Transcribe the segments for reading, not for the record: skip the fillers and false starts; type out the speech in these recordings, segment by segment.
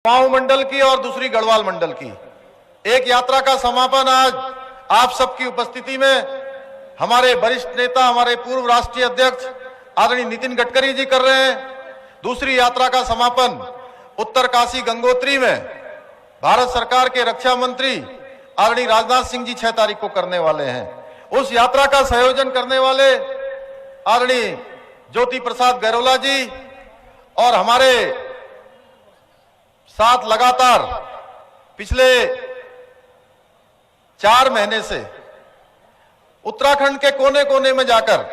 पांव मंडल की और दूसरी गढ़वाल मंडल की एक यात्रा का समापन आज आप सबकी उपस्थिति में हमारे वरिष्ठ नेता, हमारे पूर्व राष्ट्रीय अध्यक्ष आदरणीय नितिन गडकरी जी कर रहे हैं। दूसरी यात्रा का समापन उत्तरकाशी गंगोत्री में भारत सरकार के रक्षा मंत्री आदरणीय राजनाथ सिंह जी 6 तारीख को करने वाले हैं। उस यात्रा का संयोजन करने वाले आदरणीय ज्योति प्रसाद गैरोला जी और हमारे साथ लगातार पिछले 4 महीने से उत्तराखंड के कोने कोने में जाकर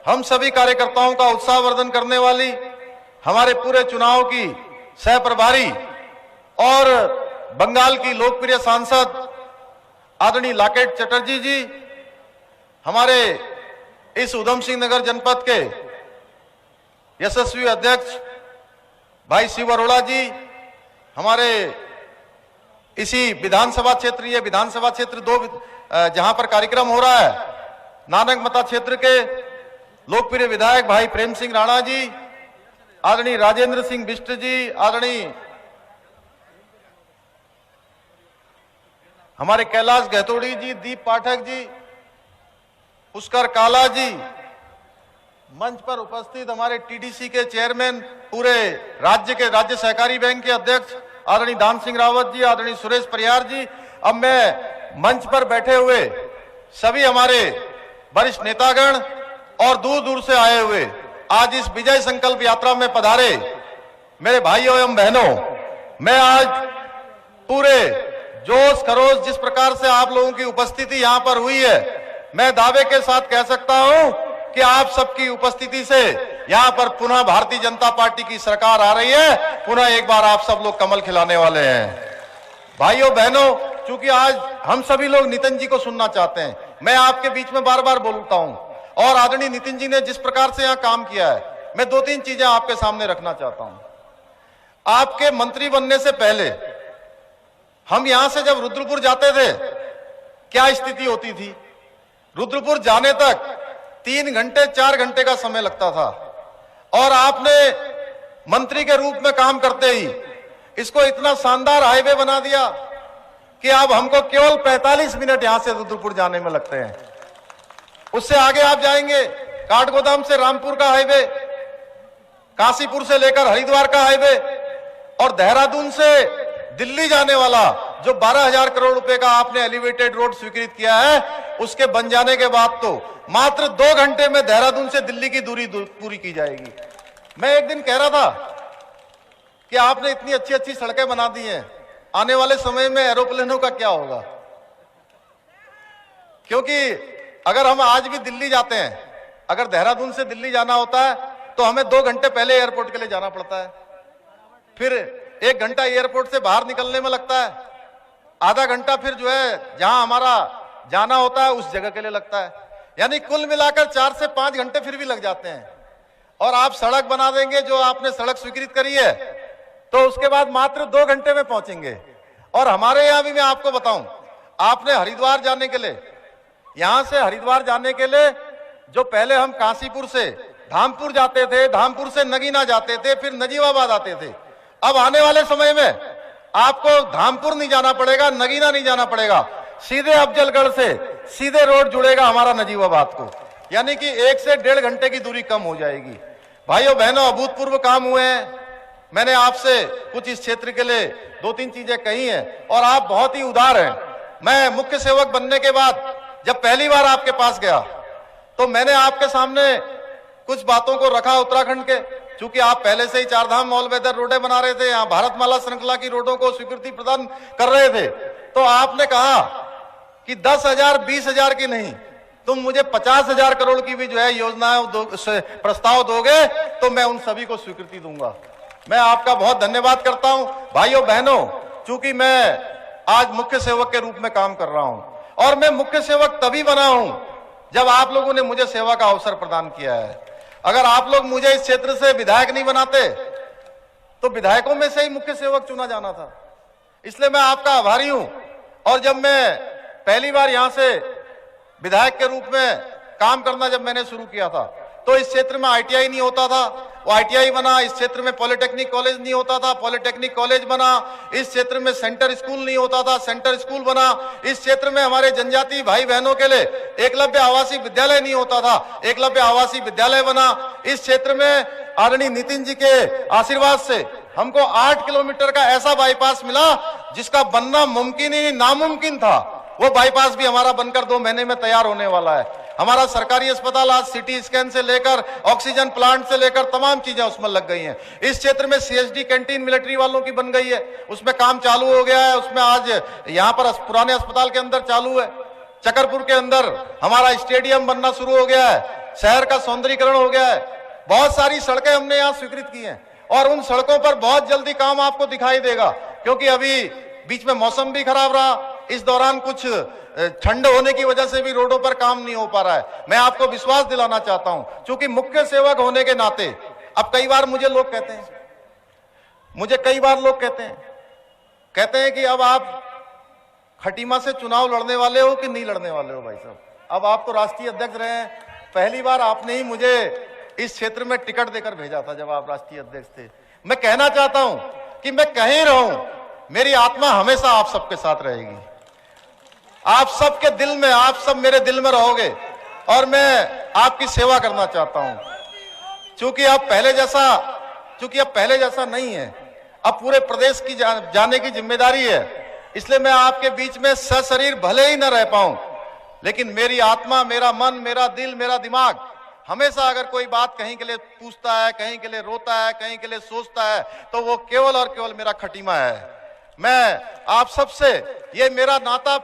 हम सभी कार्यकर्ताओं का उत्साहवर्धन करने वाली हमारे पूरे चुनाव की सह प्रभारी और बंगाल की लोकप्रिय सांसद आदरणीय लाकेट चटर्जी जी, हमारे इस उधम सिंह नगर जनपद के यशस्वी अध्यक्ष भाई शिव अरोड़ा जी, हमारे इसी विधानसभा क्षेत्र, ये विधानसभा क्षेत्र 2 जहां पर कार्यक्रम हो रहा है, नानक मता क्षेत्र के लोकप्रिय विधायक भाई प्रेम सिंह राणा जी, आदरणीय राजेंद्र सिंह बिष्ट जी, आदरणीय हमारे कैलाश गहतोड़ी जी, दीप पाठक जी, पुष्कर काला जी, मंच पर उपस्थित हमारे टीडीसी के चेयरमैन, पूरे राज्य के राज्य सहकारी बैंक के अध्यक्ष आदरणीय दान सिंह रावत जी, आदरणीय सुरेश परियार जी। अब मैं मंच पर बैठे हुए सभी हमारे वरिष्ठ नेतागण और दूर दूर से आए हुए आज इस विजय संकल्प यात्रा में पधारे मेरे भाइयों एवं बहनों, मैं आज पूरे जोश खरोश जिस प्रकार से आप लोगों की उपस्थिति यहां पर हुई है, मैं दावे के साथ कह सकता हूं कि आप सबकी उपस्थिति से यहां पर पुनः भारतीय जनता पार्टी की सरकार आ रही है। पुनः एक बार आप सब लोग कमल खिलाने वाले हैं। भाइयों बहनों, चूंकि आज हम सभी लोग नितिन जी को सुनना चाहते हैं, मैं आपके बीच में बार बार बोलता हूं और आदरणीय नितिन जी ने जिस प्रकार से यहां काम किया है, मैं 2-3 चीजें आपके सामने रखना चाहता हूं। आपके मंत्री बनने से पहले हम यहां से जब रुद्रपुर जाते थे, क्या स्थिति होती थी? रुद्रपुर जाने तक 3 घंटे 4 घंटे का समय लगता था और आपने मंत्री के रूप में काम करते ही इसको इतना शानदार हाईवे बना दिया कि अब हमको केवल 45 मिनट यहां से रुद्रपुर जाने में लगते हैं। उससे आगे आप जाएंगे, काठगोदाम से रामपुर का हाईवे, काशीपुर से लेकर हरिद्वार का हाईवे और देहरादून से दिल्ली जाने वाला जो 12,000 करोड़ रुपए का आपने एलिवेटेड रोड स्वीकृत किया है, उसके बन जाने के बाद तो मात्र 2 घंटे में देहरादून से दिल्ली की दूरी पूरी की जाएगी। मैं एक दिन कह रहा था कि आपने इतनी अच्छी अच्छी सड़कें बना दी हैं, आने वाले समय में एरोप्लेनों का क्या होगा? क्योंकि अगर हम आज भी दिल्ली जाते हैं, अगर देहरादून से दिल्ली जाना होता है तो हमें 2 घंटे पहले एयरपोर्ट के लिए जाना पड़ता है, फिर 1 घंटा एयरपोर्ट से बाहर निकलने में लगता है, आधा घंटा फिर जो है जहां हमारा जाना होता है उस जगह के लिए लगता है, यानी कुल मिलाकर 4 से 5 घंटे फिर भी लग जाते हैं। और आप सड़क बना देंगे, जो आपने सड़क स्वीकृत करी है, तो उसके बाद मात्र 2 घंटे में पहुंचेंगे। और हमारे यहां भी मैं आपको बताऊं, आपने हरिद्वार जाने के लिए, यहां से हरिद्वार जाने के लिए जो पहले हम काशीपुर से धामपुर जाते थे, धामपुर से नगीना जाते थे, फिर नजीबाबाद आते थे, अब आने वाले समय में आपको धामपुर नहीं जाना पड़ेगा, नगीना नहीं जाना पड़ेगा, सीधे अफजलगढ़ से सीधे रोड जुड़ेगा हमारा नजीबाबाद को, यानी कि 1 से 1.5 घंटे की दूरी कम हो जाएगी। भाइयों बहनों, अभूतपूर्व काम हुए हैं। मैंने आपसे कुछ इस क्षेत्र के लिए 2-3 चीजें कही हैं और आप बहुत ही उदार हैं। मैं मुख्य सेवक बनने के बाद जब पहली बार आपके पास गया तो मैंने आपके सामने कुछ बातों को रखा उत्तराखंड के, चूंकि आप पहले से ही 4 धाम ऑल वेदर रोडें बना रहे थे, यहाँ भारतमाला श्रृंखला की रोडों को स्वीकृति प्रदान कर रहे थे, तो आपने कहा कि 10,000 20,000 की नहीं, तुम मुझे 50,000 करोड़ की भी जो है योजनाएं प्रस्ताव दोगे तो मैं उन सभी को स्वीकृति दूंगा। मैं आपका बहुत धन्यवाद करता हूं। भाइयों बहनों, चूंकि मैं आज मुख्य सेवक के रूप में काम कर रहा हूं और मैं मुख्य सेवक तभी बना हूं जब आप लोगों ने मुझे सेवा का अवसर प्रदान किया है। अगर आप लोग मुझे इस क्षेत्र से विधायक नहीं बनाते तो विधायकों में से ही मुख्य सेवक चुना जाना था, इसलिए मैं आपका आभारी हूं। और जब मैं पहली बार यहां से विधायक के रूप में काम करना जब मैंने शुरू किया था तो इस क्षेत्र में ITI नहीं होता था, वो ITI बना, इस क्षेत्र में पॉलिटेक्निक कॉलेज नहीं होता था, पॉलिटेक्निक कॉलेज बना, इस क्षेत्र में सेंटर स्कूल नहीं होता था, सेंटर स्कूल बना, इस क्षेत्र में हमारे जनजातीय भाई बहनों के लिए एकलव्य आवासीय विद्यालय नहीं होता था, एकलव्य आवासीय विद्यालय बना। इस क्षेत्र में आदरणीय नितिन जी के आशीर्वाद से हमको 8 किलोमीटर का ऐसा बाईपास मिला जिसका बनना मुमकिन ही नामुमकिन था। वो बाईपास भी हमारा बनकर 2 महीने में तैयार होने वाला है। हमारा सरकारी अस्पताल आज सिटी स्कैन से लेकर ऑक्सीजन प्लांट से लेकर तमाम चीजें उसमें लग गई हैं। इस क्षेत्र में CSD कैंटीन मिलिट्री वालों की बन गई है, उसमें काम चालू हो गया है। उसमें आज यहाँ पर पुराने अस्पताल के अंदर चालू है। चकरपुर के अंदर हमारा स्टेडियम बनना शुरू हो गया है, शहर का सौंदर्यीकरण हो गया है। बहुत सारी सड़कें हमने यहाँ स्वीकृत की हैं और उन सड़कों पर बहुत जल्दी काम आपको दिखाई देगा, क्योंकि अभी बीच में मौसम भी खराब रहा। इस दौरान कुछ ठंड होने की वजह से भी रोडों पर काम नहीं हो पा रहा है। मैं आपको विश्वास दिलाना चाहता हूं, क्योंकि मुख्य सेवक होने के नाते अब कई बार मुझे लोग कहते हैं कि अब आप खटीमा से चुनाव लड़ने वाले हो कि नहीं लड़ने वाले हो। भाई साहब, अब आप तो राष्ट्रीय अध्यक्ष रहे हैं, पहली बार आपने ही मुझे इस क्षेत्र में टिकट देकर भेजा था जब आप राष्ट्रीय अध्यक्ष थे। मैं कहना चाहता हूं कि मैं कहीं रहूं, मेरी आत्मा हमेशा आप सबके साथ रहेगी। आप सबके दिल में, आप सब मेरे दिल में रहोगे और मैं आपकी सेवा करना चाहता हूं। चूंकि अब पहले जैसा नहीं है, अब पूरे प्रदेश की जाने की जिम्मेदारी है, इसलिए मैं आपके बीच में सशरीर भले ही न रह पाऊं, लेकिन मेरी आत्मा, मेरा मन, मेरा दिल, मेरा दिमाग हमेशा अगर कोई बात कहीं के लिए पूछता है, कहीं के लिए रोता है, कहीं के लिए सोचता है, तो वो केवल और केवल मेरा खटीमा है। मैं आप सबसे, ये मेरा नाता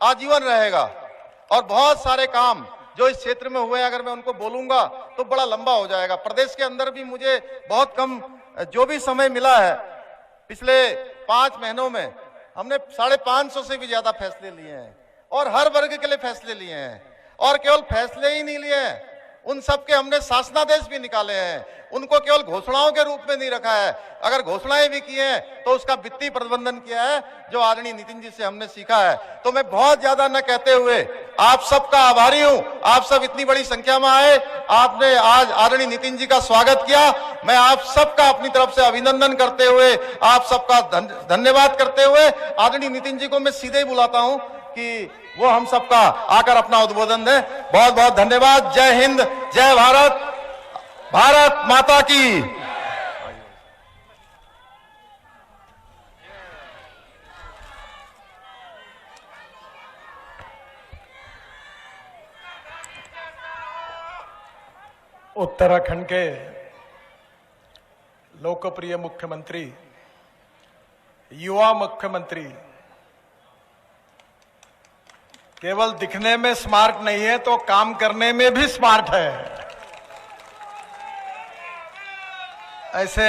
आजीवन रहेगा और बहुत सारे काम जो इस क्षेत्र में हुए, अगर मैं उनको बोलूंगा तो बड़ा लंबा हो जाएगा। प्रदेश के अंदर भी मुझे बहुत कम जो भी समय मिला है, पिछले 5 महीनों में हमने 550 से भी ज्यादा फैसले लिए हैं और हर वर्ग के लिए फैसले लिए हैं। और केवल फैसले ही नहीं लिए हैं, उन सबके हमने शासनादेश भी निकाले हैं। उनको केवल घोषणाओं के रूप में नहीं रखा है, अगर घोषणाएं भी की हैं तो उसका वित्तीय प्रबंधन किया है, जो आदरणीय नितिन जी से हमने सीखा है। तो मैं बहुत ज्यादा न कहते हुए आप सबका आभारी हूं। आप सब इतनी बड़ी संख्या में आए, आपने आज आदरणीय नितिन जी का स्वागत किया। मैं आप सबका अपनी तरफ से अभिनंदन करते हुए, आप सबका धन्यवाद करते हुए आदरणीय नितिन जी को मैं सीधे ही बुलाता हूं कि वो हम सबका आकर अपना उद्बोधन दें। बहुत बहुत धन्यवाद। जय हिंद, जय भारत, भारत माता की। उत्तराखंड के लोकप्रिय मुख्यमंत्री, युवा मुख्यमंत्री, केवल दिखने में स्मार्ट नहीं है तो काम करने में भी स्मार्ट है। ऐसे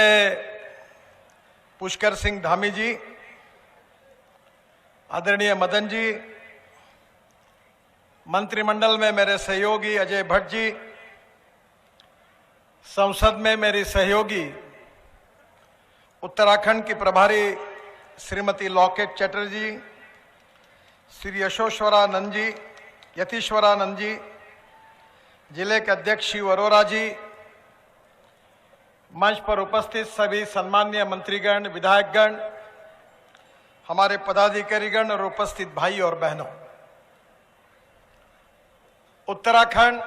पुष्कर सिंह धामी जी, आदरणीय मदन जी, मंत्रिमंडल में मेरे सहयोगी अजय भट्ट जी, संसद में मेरी सहयोगी उत्तराखंड की प्रभारी श्रीमती लॉकेट चटर्जी, श्री यशोश्वरानंद जी, यतीश्वरानंद जी, जिले के अध्यक्ष शिव अरोरा जी, मंच पर उपस्थित सभी सम्माननीय मंत्रीगण, विधायकगण, हमारे पदाधिकारीगण और उपस्थित भाई और बहनों, उत्तराखंड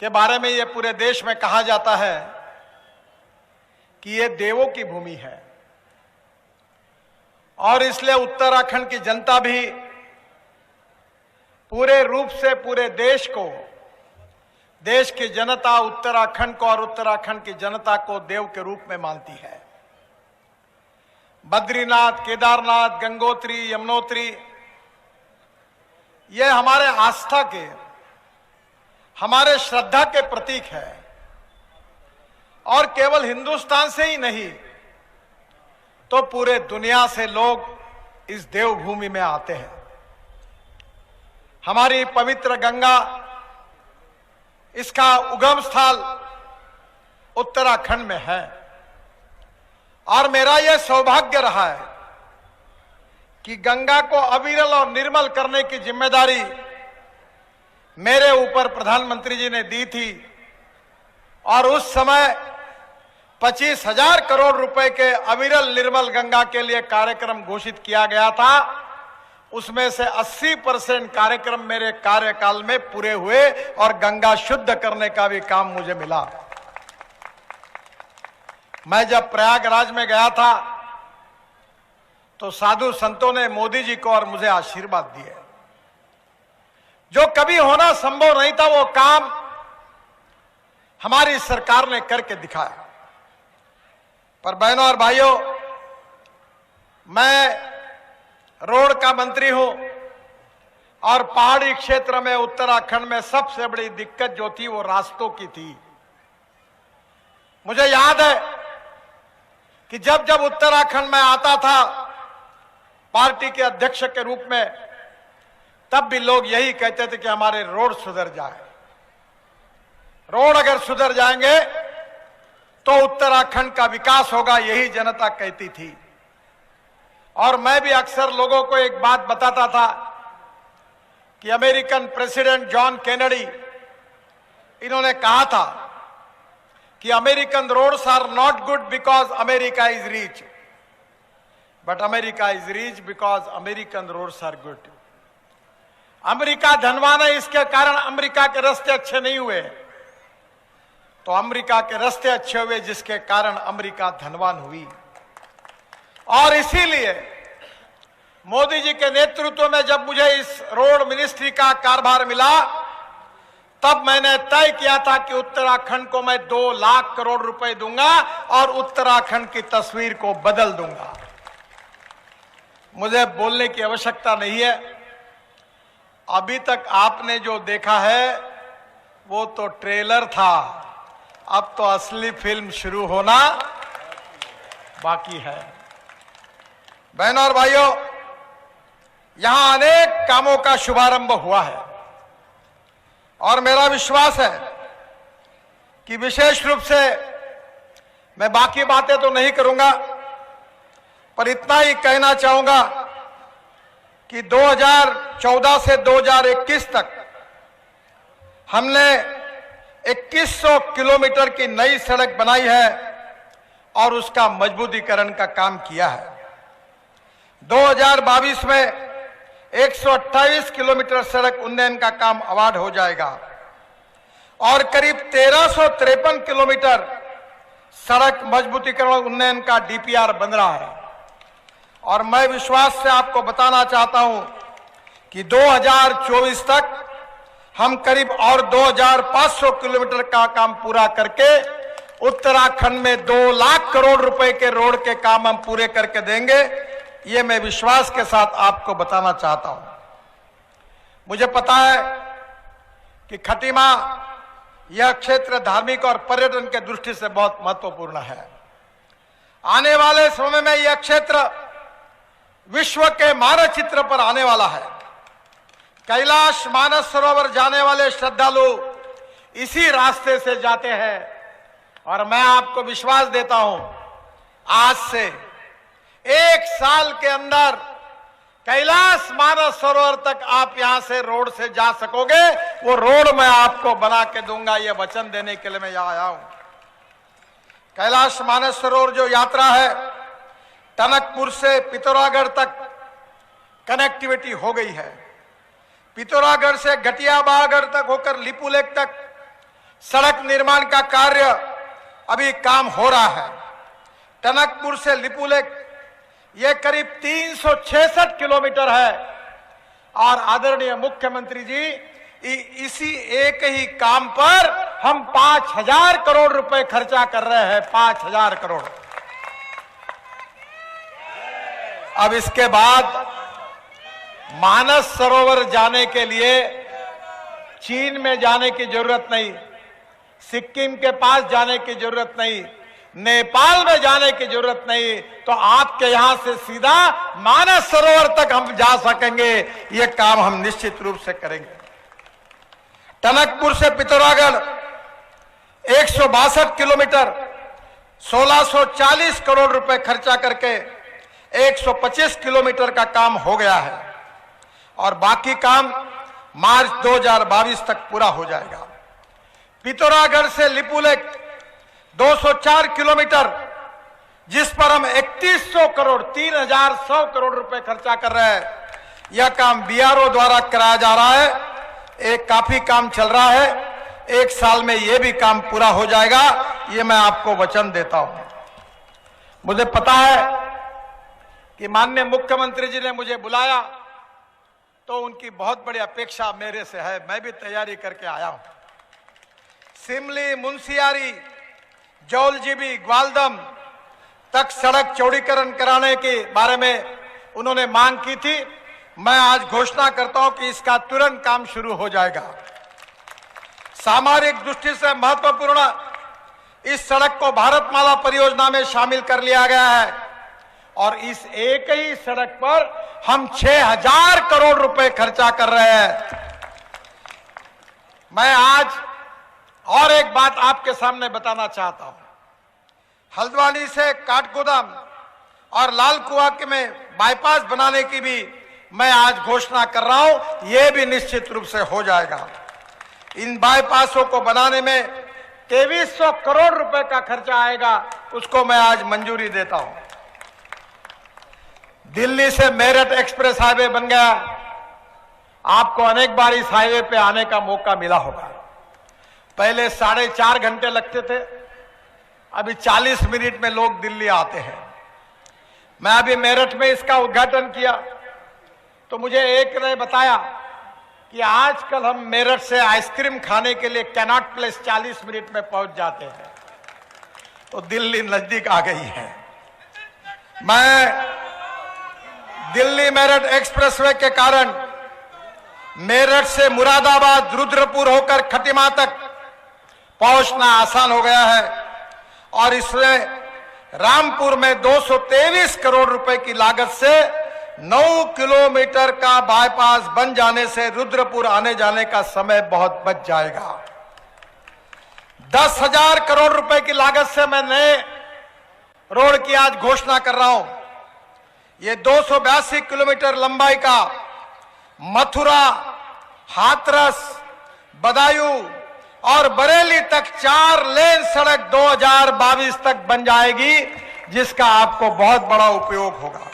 के बारे में ये पूरे देश में कहा जाता है कि ये देवों की भूमि है और इसलिए उत्तराखंड की जनता भी पूरे रूप से पूरे देश को, देश की जनता उत्तराखंड को और उत्तराखंड की जनता को देव के रूप में मानती है। बद्रीनाथ, केदारनाथ, गंगोत्री, यमुनोत्री, ये हमारे आस्था के, हमारे श्रद्धा के प्रतीक है और केवल हिंदुस्तान से ही नहीं तो पूरे दुनिया से लोग इस देवभूमि में आते हैं। हमारी पवित्र गंगा, इसका उगम स्थल उत्तराखंड में है और मेरा यह सौभाग्य रहा है कि गंगा को अविरल और निर्मल करने की जिम्मेदारी मेरे ऊपर प्रधानमंत्री जी ने दी थी और उस समय 25,000 करोड़ रुपए के अविरल निर्मल गंगा के लिए कार्यक्रम घोषित किया गया था। उसमें से 80% कार्यक्रम मेरे कार्यकाल में पूरे हुए और गंगा शुद्ध करने का भी काम मुझे मिला। मैं जब प्रयागराज में गया था तो साधु संतों ने मोदी जी को और मुझे आशीर्वाद दिए। जो कभी होना संभव नहीं था वो काम हमारी सरकार ने करके दिखाया। पर बहनों और भाइयों, मैं रोड का मंत्री हूं और पहाड़ी क्षेत्र में उत्तराखंड में सबसे बड़ी दिक्कत जो थी वो रास्तों की थी। मुझे याद है कि जब जब उत्तराखंड में आता था पार्टी के अध्यक्ष के रूप में, तब भी लोग यही कहते थे कि हमारे रोड सुधर जाए। रोड अगर सुधर जाएंगे तो उत्तराखंड का विकास होगा, यही जनता कहती थी। और मैं भी अक्सर लोगों को एक बात बताता था कि अमेरिकन प्रेसिडेंट जॉन केनेडी, इन्होंने कहा था कि American roads are not good because America is rich, but America is rich because American roads are good. America धनवान है, इसके कारण अमेरिका के रास्ते अच्छे नहीं हुए, तो अमेरिका के रास्ते अच्छे हुए जिसके कारण अमेरिका धनवान हुई। और इसीलिए मोदी जी के नेतृत्व में जब मुझे इस रोड मिनिस्ट्री का कारभार मिला, तब मैंने तय किया था कि उत्तराखंड को मैं 2 लाख करोड़ रुपए दूंगा और उत्तराखंड की तस्वीर को बदल दूंगा। मुझे बोलने की आवश्यकता नहीं है। अभी तक आपने जो देखा है वो तो ट्रेलर था, अब तो असली फिल्म शुरू होना बाकी है। बहनों और भाइयों, यहां अनेक कामों का शुभारंभ हुआ है और मेरा विश्वास है कि विशेष रूप से मैं बाकी बातें तो नहीं करूंगा, पर इतना ही कहना चाहूंगा कि 2014 से 2021 तक हमने 2100 किलोमीटर की नई सड़क बनाई है और उसका मजबूतीकरण का काम किया है। 2022 में 128 किलोमीटर सड़क उन्नयन का काम अवार्ड हो जाएगा और करीब 1353 किलोमीटर सड़क मजबूतीकरण उन्नयन का डीपीआर बन रहा है। और मैं विश्वास से आपको बताना चाहता हूं कि 2024 तक हम करीब और 2500 किलोमीटर का काम पूरा करके उत्तराखंड में 2 लाख करोड़ रुपए के रोड के काम हम पूरे करके देंगे। ये मैं विश्वास के साथ आपको बताना चाहता हूं। मुझे पता है कि खटीमा यह क्षेत्र धार्मिक और पर्यटन के दृष्टि से बहुत महत्वपूर्ण है। आने वाले समय में यह क्षेत्र विश्व के मानचित्र पर आने वाला है। कैलाश मानस सरोवर जाने वाले श्रद्धालु इसी रास्ते से जाते हैं और मैं आपको विश्वास देता हूं, आज से 1 साल के अंदर कैलाश मानस सरोवर तक आप यहां से रोड से जा सकोगे। वो रोड मैं आपको बना के दूंगा, ये वचन देने के लिए मैं यहां आया हूं। कैलाश मानस सरोवर जो यात्रा है, टनकपुर से पिथौरागढ़ तक कनेक्टिविटी हो गई है। पिथौरागढ़ से घटियाबागढ़ तक होकर लिपुलेख तक सड़क निर्माण का कार्य अभी काम हो रहा है। टनकपुर से लिपुलेख ये करीब 366 किलोमीटर है और आदरणीय मुख्यमंत्री जी इसी एक ही काम पर हम 5000 करोड़ रुपए खर्चा कर रहे हैं। 5000 करोड़। अब इसके बाद मानस सरोवर जाने के लिए चीन में जाने की जरूरत नहीं, सिक्किम के पास जाने की जरूरत नहीं, नेपाल में जाने की जरूरत नहीं, तो आपके यहां से सीधा मानस सरोवर तक हम जा सकेंगे। ये काम हम निश्चित रूप से करेंगे। टनकपुर से पिथौरागढ़ 162 किलोमीटर 1640 करोड़ रुपए खर्चा करके 125 किलोमीटर का काम हो गया है और बाकी काम मार्च 2022 तक पूरा हो जाएगा। पिथौरागढ़ से लिपुलेख 204 किलोमीटर, जिस पर हम 3100 करोड़ 3100 करोड़ रुपए खर्चा कर रहे हैं, यह काम बीआरओ द्वारा कराया जा रहा है। एक काफी काम चल रहा है, 1 साल में यह भी काम पूरा हो जाएगा, ये मैं आपको वचन देता हूं। मुझे पता है कि माननीय मुख्यमंत्री जी ने मुझे बुलाया तो उनकी बहुत बड़ी अपेक्षा मेरे से है, मैं भी तैयारी करके आया हूं। सिमली, मुंशियारी, जौलजीबी, ग्वालदम तक सड़क चौड़ीकरण कराने के बारे में उन्होंने मांग की थी। मैं आज घोषणा करता हूं कि इसका तुरंत काम शुरू हो जाएगा। सामरिक दृष्टि से महत्वपूर्ण इस सड़क को भारतमाला परियोजना में शामिल कर लिया गया है और इस एक ही सड़क पर हम 6000 करोड़ रुपए खर्चा कर रहे हैं। मैं आज और एक बात आपके सामने बताना चाहता हूं। हल्द्वानी से काठगोदाम और लाल कुआं में बाईपास बनाने की भी मैं आज घोषणा कर रहा हूं, यह भी निश्चित रूप से हो जाएगा। इन बाईपासों को बनाने में 2300 करोड़ रुपए का खर्चा आएगा, उसको मैं आज मंजूरी देता हूं। दिल्ली से मेरठ एक्सप्रेस हाईवे बन गया। आपको अनेक बार इस हाईवे पे आने का मौका मिला होगा। पहले 4.5 घंटे लगते थे, अभी 40 मिनट में लोग दिल्ली आते हैं। मैं अभी मेरठ में इसका उद्घाटन किया तो मुझे एक ने बताया कि आजकल हम मेरठ से आइसक्रीम खाने के लिए कैनॉट प्लेस 40 मिनट में पहुंच जाते हैं, तो दिल्ली नजदीक आ गई है। मैं दिल्ली मेरठ एक्सप्रेसवे के कारण मेरठ से मुरादाबाद, रुद्रपुर होकर खटीमा तक पहुंचना आसान हो गया है और इसमें रामपुर में 223 करोड़ रुपए की लागत से 9 किलोमीटर का बाईपास बन जाने से रुद्रपुर आने जाने का समय बहुत बच जाएगा। 10,000 करोड़ रुपए की लागत से मैं नए रोड की आज घोषणा कर रहा हूं। ये 282 किलोमीटर लंबाई का मथुरा, हाथरस, बदायूं और बरेली तक 4 लेन सड़क 2022 तक बन जाएगी, जिसका आपको बहुत बड़ा उपयोग होगा।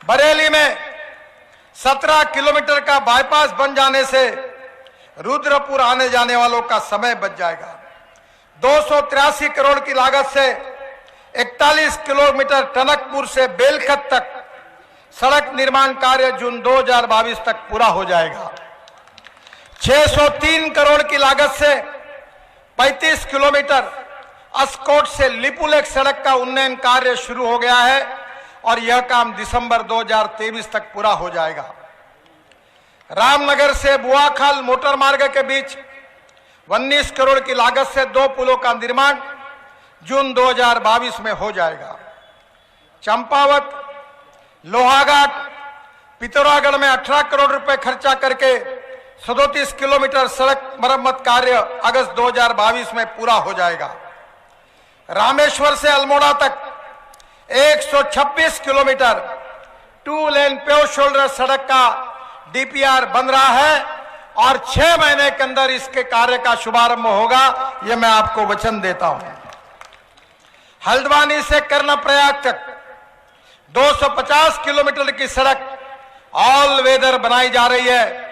बरेली में 17 किलोमीटर का बाईपास बन जाने से रुद्रपुर आने जाने वालों का समय बच जाएगा। 283 करोड़ की लागत से 41 किलोमीटर टनकपुर से बेलखत तक सड़क निर्माण कार्य जून 2022 तक पूरा हो जाएगा। 603 करोड़ की लागत से 35 किलोमीटर अस्कोट से लिपुलेख सड़क का उन्नयन कार्य शुरू हो गया है और यह काम दिसंबर 2023 तक पूरा हो जाएगा। रामनगर से बुआखाल मोटर मार्ग के बीच 19 करोड़ की लागत से 2 पुलों का निर्माण जून 2022 में हो जाएगा। चंपावत, लोहाघाट, पिथौरागढ़ में 18 करोड़ रुपए खर्चा करके 37 किलोमीटर सड़क मरम्मत कार्य अगस्त 2022 में पूरा हो जाएगा। रामेश्वर से अल्मोड़ा तक 126 किलोमीटर 2 लेन पेव शोल्डर सड़क का डीपीआर बन रहा है और 6 महीने के अंदर इसके कार्य का शुभारंभ होगा, यह मैं आपको वचन देता हूं। हल्द्वानी से कर्णप्रयाग तक 250 किलोमीटर की सड़क ऑल वेदर बनाई जा रही है।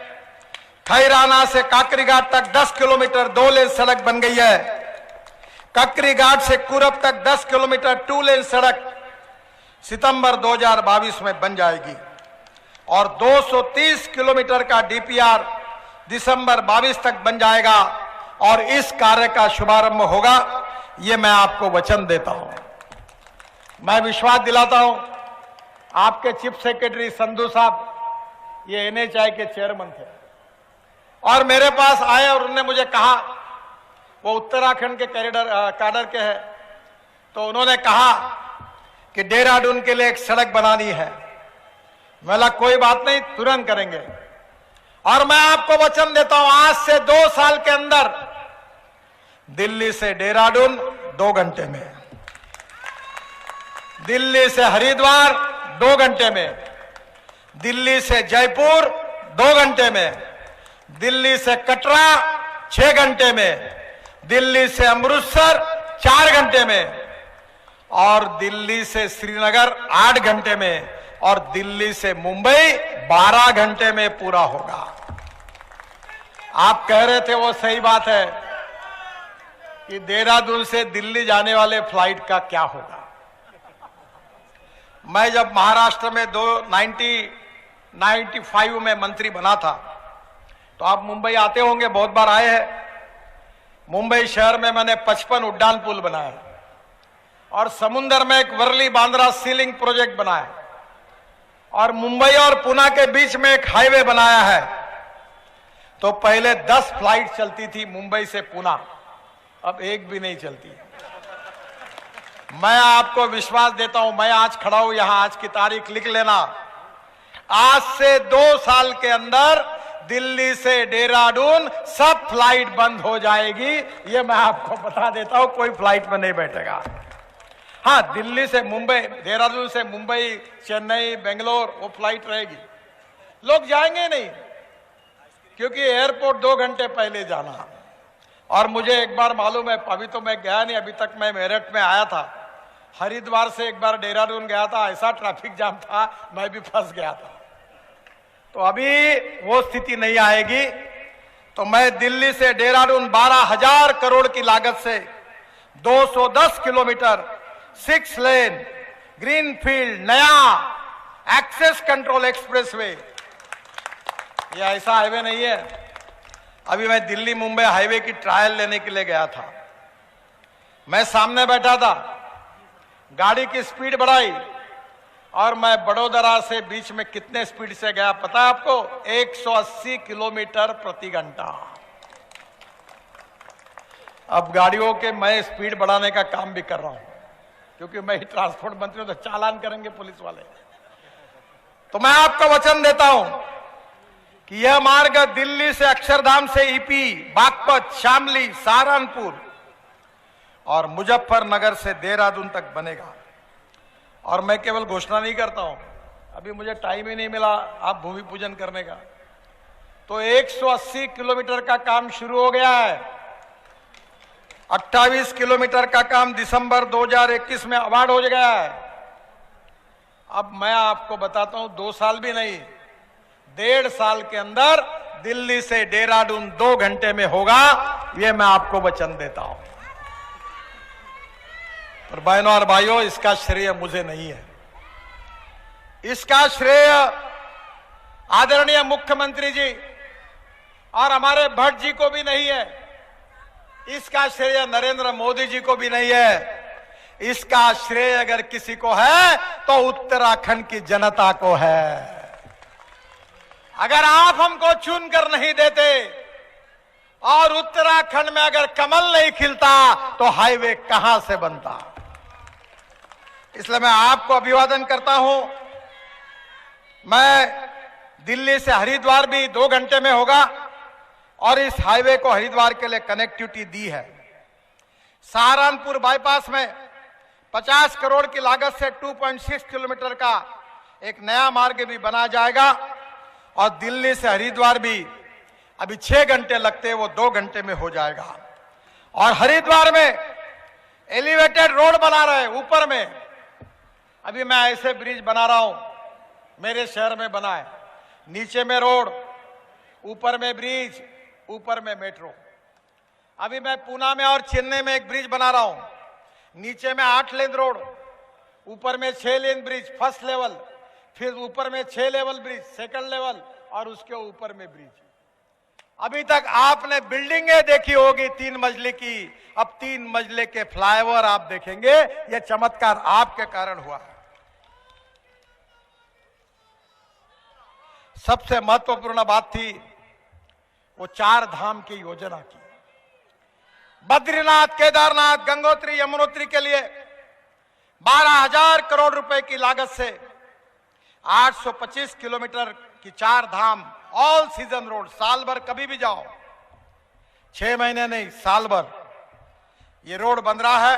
खैराना से काकरीघाट तक 10 किलोमीटर 2 लेन सड़क बन गई है। ककरी घाट से कुरब तक 10 किलोमीटर 2 लेन सड़क सितंबर 2022 में बन जाएगी और 230 किलोमीटर का डीपीआर दिसंबर 22 तक बन जाएगा और इस कार्य का शुभारंभ होगा, ये मैं आपको वचन देता हूं। मैं विश्वास दिलाता हूं, आपके चीफ सेक्रेटरी संधू साहब ये एनएचआई के चेयरमैन थे और मेरे पास आए और उन्होंने मुझे कहा, वो उत्तराखंड के कैडर के हैं, तो उन्होंने कहा कि देहरादून के लिए एक सड़क बनानी है। बोला कोई बात नहीं, तुरंत करेंगे। और मैं आपको वचन देता हूं, आज से 2 साल के अंदर दिल्ली से देहरादून 2 घंटे में, दिल्ली से हरिद्वार 2 घंटे में, दिल्ली से जयपुर 2 घंटे में, दिल्ली से कटरा 6 घंटे में, दिल्ली से अमृतसर 4 घंटे में, और दिल्ली से श्रीनगर 8 घंटे में, और दिल्ली से मुंबई 12 घंटे में पूरा होगा। आप कह रहे थे वो सही बात है कि देहरादून से दिल्ली जाने वाले फ्लाइट का क्या होगा। मैं जब महाराष्ट्र में 1995 में मंत्री बना था, तो आप मुंबई आते होंगे, बहुत बार आए हैं। मुंबई शहर में मैंने 55 उड्डान पुल बनाए, और समुद्र में एक वर्ली बांद्रा सीलिंग प्रोजेक्ट बनाया, और मुंबई और पुणे के बीच में एक हाईवे बनाया है। तो पहले 10 फ्लाइट चलती थी मुंबई से पुणे, अब एक भी नहीं चलती। मैं आपको विश्वास देता हूं, मैं आज खड़ा हूं यहां, आज की तारीख लिख लेना, आज से 2 साल के अंदर दिल्ली से देहरादून सब फ्लाइट बंद हो जाएगी। ये मैं आपको बता देता हूं, कोई फ्लाइट में नहीं बैठेगा। हाँ, दिल्ली से मुंबई, देहरादून से मुंबई, चेन्नई, बेंगलोर, वो फ्लाइट रहेगी। लोग जाएंगे नहीं, क्योंकि एयरपोर्ट 2 घंटे पहले जाना। और मुझे एक बार मालूम है, अभी तो मैं गया नहीं, अभी तक मैं मेरठ में आया था, हरिद्वार से एक बार देहरादून गया था, ऐसा ट्रैफिक जाम था, मैं भी फंस गया था। तो अभी वो स्थिति नहीं आएगी। तो मैं दिल्ली से देहरादून 12,000 करोड़ की लागत से 210 किलोमीटर 6 लेन ग्रीनफील्ड नया एक्सेस कंट्रोल एक्सप्रेसवे, ये ऐसा हाईवे नहीं है। अभी मैं दिल्ली मुंबई हाईवे की ट्रायल लेने के लिए गया था, मैं सामने बैठा था, गाड़ी की स्पीड बढ़ाई, और मैं बड़ोदरा से बीच में कितने स्पीड से गया पता है आपको? 180 किलोमीटर प्रति घंटा। अब गाड़ियों के मैं स्पीड बढ़ाने का काम भी कर रहा हूं, क्योंकि मैं ही ट्रांसपोर्ट मंत्री हूं, तो चालान करेंगे पुलिस वाले। तो मैं आपको वचन देता हूं कि यह मार्ग दिल्ली से अक्षरधाम से ईपी, बागपत, शामली, सहारनपुर और मुजफ्फरनगर से देहरादून तक बनेगा। और मैं केवल घोषणा नहीं करता हूं, अभी मुझे टाइम ही नहीं मिला आप भूमि पूजन करने का। तो 180 किलोमीटर का काम शुरू हो गया है। 28 किलोमीटर का काम दिसंबर 2021 में अवार्ड हो गया है। अब मैं आपको बताता हूं, 2 साल भी नहीं, 1.5 साल के अंदर दिल्ली से देहरादून 2 घंटे में होगा, यह मैं आपको वचन देता हूं। और बहनों और भाइयों, इसका श्रेय मुझे नहीं है, इसका श्रेय आदरणीय मुख्यमंत्री जी और हमारे भट्ट जी को भी नहीं है, इसका श्रेय नरेंद्र मोदी जी को भी नहीं है। इसका श्रेय अगर किसी को है तो उत्तराखंड की जनता को है। अगर आप हमको चुनकर नहीं देते और उत्तराखंड में अगर कमल नहीं खिलता तो हाईवे कहां से बनता? इसलिए मैं आपको अभिवादन करता हूं। मैं दिल्ली से हरिद्वार भी 2 घंटे में होगा, और इस हाईवे को हरिद्वार के लिए कनेक्टिविटी दी है। सहारनपुर बाईपास में 50 करोड़ की लागत से 2.6 किलोमीटर का एक नया मार्ग भी बनाया जाएगा, और दिल्ली से हरिद्वार भी अभी 6 घंटे लगते हैं, वो 2 घंटे में हो जाएगा। और हरिद्वार में एलिवेटेड रोड बना रहे हैं ऊपर में। अभी मैं ऐसे ब्रिज बना रहा हूं, मेरे शहर में बना है, नीचे में रोड, ऊपर में ब्रिज, ऊपर में मेट्रो। अभी मैं पुणे में और चेन्नई में एक ब्रिज बना रहा हूं, नीचे में 8 लेन रोड, ऊपर में 6 लेन ब्रिज फर्स्ट लेवल, फिर ऊपर में 6 लेवल ब्रिज सेकंड लेवल, और उसके ऊपर में ब्रिज। अभी तक आपने बिल्डिंगें देखी होगी 3 मंजिले की, अब 3 मंजिले के फ्लाईओवर आप देखेंगे। यह चमत्कार आपके कारण हुआ है। सबसे महत्वपूर्ण बात थी वो 4 धाम की योजना की। बद्रीनाथ, केदारनाथ, गंगोत्री, यमुनोत्री के लिए 12,000 करोड़ रुपए की लागत से 825 किलोमीटर की 4 धाम ऑल सीजन रोड, साल भर कभी भी जाओ, 6 महीने नहीं, साल भर ये रोड बन रहा है।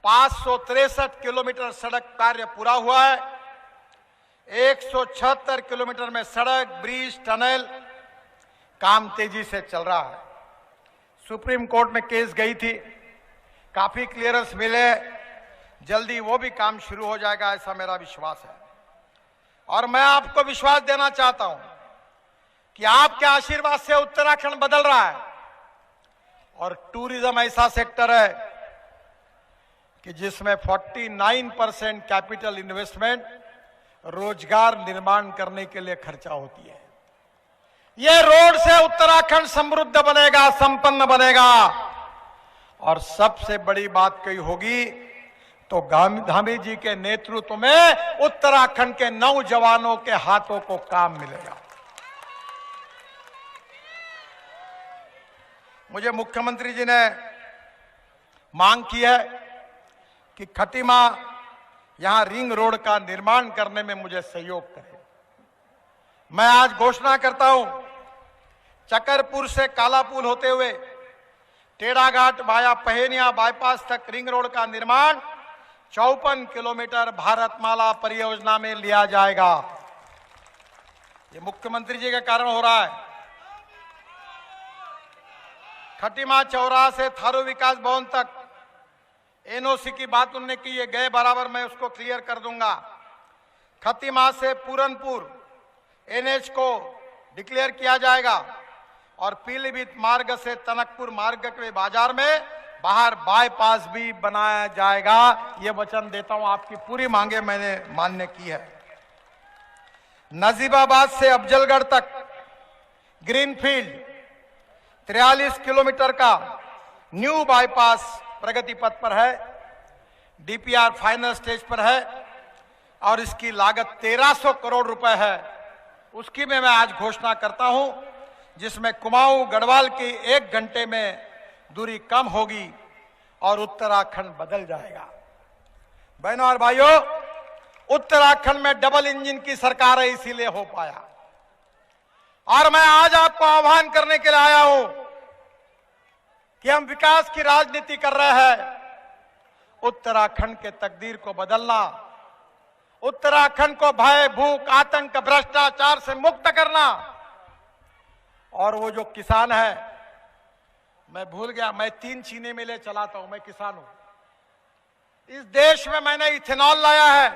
563 किलोमीटर सड़क कार्य पूरा हुआ है। 176 किलोमीटर में सड़क, ब्रिज, टनल काम तेजी से चल रहा है। सुप्रीम कोर्ट में केस गई थी, काफी क्लियरेंस मिले, जल्दी वो भी काम शुरू हो जाएगा, ऐसा मेरा विश्वास है। और मैं आपको विश्वास देना चाहता हूं कि आपके आशीर्वाद से उत्तराखंड बदल रहा है और टूरिज्म ऐसा सेक्टर है कि जिसमें 49% कैपिटल इन्वेस्टमेंट रोजगार निर्माण करने के लिए खर्चा होती है। ये रोड से उत्तराखंड समृद्ध बनेगा, संपन्न बनेगा। और सबसे बड़ी बात कही होगी तो धामी जी के नेतृत्व में उत्तराखंड के नौजवानों के हाथों को काम मिलेगा। मुझे मुख्यमंत्री जी ने मांग की है कि खटीमा यहां रिंग रोड का निर्माण करने में मुझे सहयोग करे। मैं आज घोषणा करता हूं, चकरपुर से कालापुल होते हुए टेढ़ाघाट वाया पहेनिया बाईपास तक रिंग रोड का निर्माण 54 किलोमीटर भारतमाला परियोजना में लिया जाएगा। ये मुख्यमंत्री जी के कारण हो रहा है। खटीमा चौराहा से थारू विकास भवन तक एनओसी की बात उन्होंने की, ये गए बराबर, मैं उसको क्लियर कर दूंगा। खटीमा से पूरनपुर एनएच को डिक्लेयर किया जाएगा और पीलीभीत मार्ग से टनकपुर मार्ग के बाजार में बाहर बाईपास भी बनाया जाएगा। ये वचन देता हूं, आपकी पूरी मांगे मैंने मान्य की है। नजीबाबाद से अफजलगढ़ तक ग्रीनफील्ड 43 किलोमीटर का न्यू बाईपास प्रगति पथ पर है, डीपीआर फाइनल स्टेज पर है और इसकी लागत 1300 करोड़ रुपए है। उसकी मैं आज घोषणा करता हूं, जिसमें कुमाऊं गढ़वाल की 1 घंटे में दूरी कम होगी और उत्तराखंड बदल जाएगा। बहनों और भाइयों, उत्तराखंड में डबल इंजन की सरकार है, इसीलिए हो पाया। और मैं आज आपको आह्वान करने के लिए आया हूं कि हम विकास की राजनीति कर रहे हैं। उत्तराखंड के तकदीर को बदलना, उत्तराखंड को भय, भूख, आतंक, भ्रष्टाचार से मुक्त करना। और वो जो किसान है, मैं भूल गया, मैं 3 चीनी मिलें चलाता हूं, मैं किसान हूं। इस देश में मैंने इथेनॉल लाया है,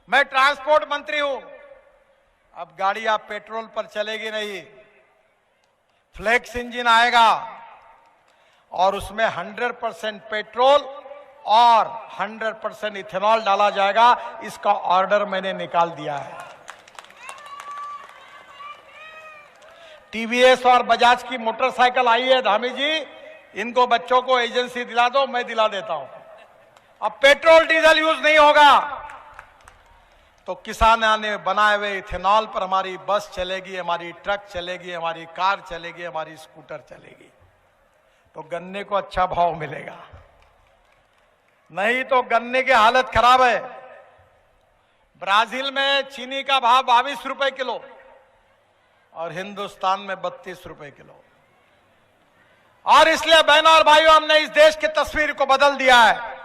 मैं ट्रांसपोर्ट मंत्री हूं। अब गाड़ियां पेट्रोल पर चलेगी नहीं, फ्लेक्स इंजन आएगा और उसमें 100% पेट्रोल और 100% इथेनॉल डाला जाएगा। इसका ऑर्डर मैंने निकाल दिया है। टीवीएस और बजाज की मोटरसाइकिल आई है, धामी जी, इनको बच्चों को एजेंसी दिला दो, मैं दिला देता हूं। अब पेट्रोल डीजल यूज नहीं होगा तो किसानों ने बनाए हुए इथेनॉल पर हमारी बस चलेगी, हमारी ट्रक चलेगी, हमारी कार चलेगी, हमारी स्कूटर चलेगी। तो गन्ने को अच्छा भाव मिलेगा, नहीं तो गन्ने की हालत खराब है। ब्राजील में चीनी का भाव 22 रुपए किलो और हिंदुस्तान में 32 रुपए किलो। और इसलिए बहनों और भाइयों, हमने इस देश की तस्वीर को बदल दिया है।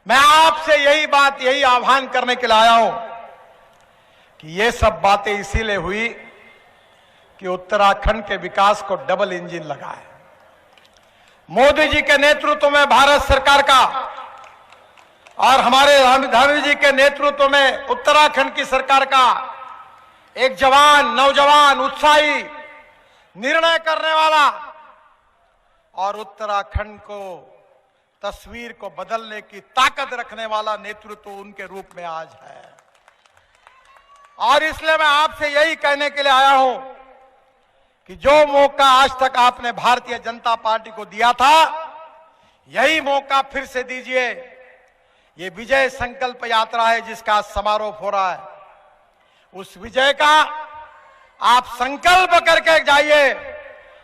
मैं आपसे यही आह्वान करने के लिए आया हूं कि ये सब बातें इसीलिए हुई कि उत्तराखंड के विकास को डबल इंजन लगा है। मोदी जी के नेतृत्व में भारत सरकार का और हमारे धामी जी के नेतृत्व में उत्तराखंड की सरकार का एक जवान, नौजवान, उत्साही, निर्णय करने वाला और उत्तराखंड को तस्वीर को बदलने की ताकत रखने वाला नेतृत्व उनके रूप में आज है। और इसलिए मैं आपसे यही कहने के लिए आया हूं कि जो मौका आज तक आपने भारतीय जनता पार्टी को दिया था, यही मौका फिर से दीजिए। ये विजय संकल्प यात्रा है जिसका समारोह हो रहा है। उस विजय का आप संकल्प करके जाइए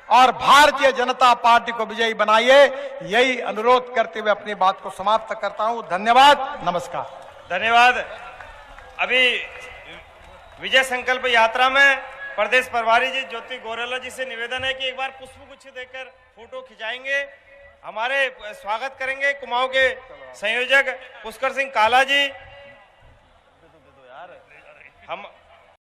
और भारतीय जनता पार्टी को विजयी बनाइए। यही अनुरोध करते हुए अपनी बात को समाप्त करता हूं। धन्यवाद, नमस्कार। धन्यवाद। अभी विजय संकल्प यात्रा में प्रदेश प्रभारी जी ज्योति गौरेला जी से निवेदन है कि एक बार पुष्पगुच्छ देकर फोटो खिंचाएंगे। हमारे स्वागत करेंगे कुमाऊं के संयोजक पुष्कर सिंह काला जी। हम